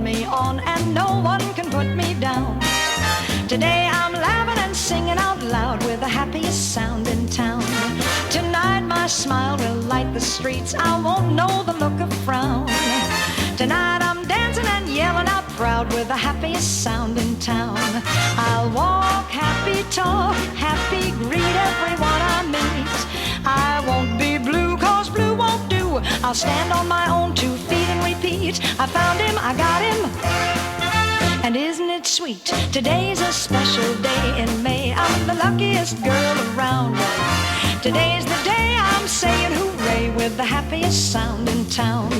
me on, and no one can put me down. Today I'm laughing and singing out loud with the happiest sound in town. Tonight my smile will light the streets, I won't know the look of frown. Tonight I'm dancing and yelling out proud with the happiest sound in town. I'll walk happy, talk happy, greet everyone I meet. I won't be blue 'cause blue won't do. I'll stand on my own 2 feet and repeat, I found him, I got him. And isn't it sweet? Today's a special day in May. I'm the luckiest girl around. Today's the day I'm saying hooray with the happiest sound in town.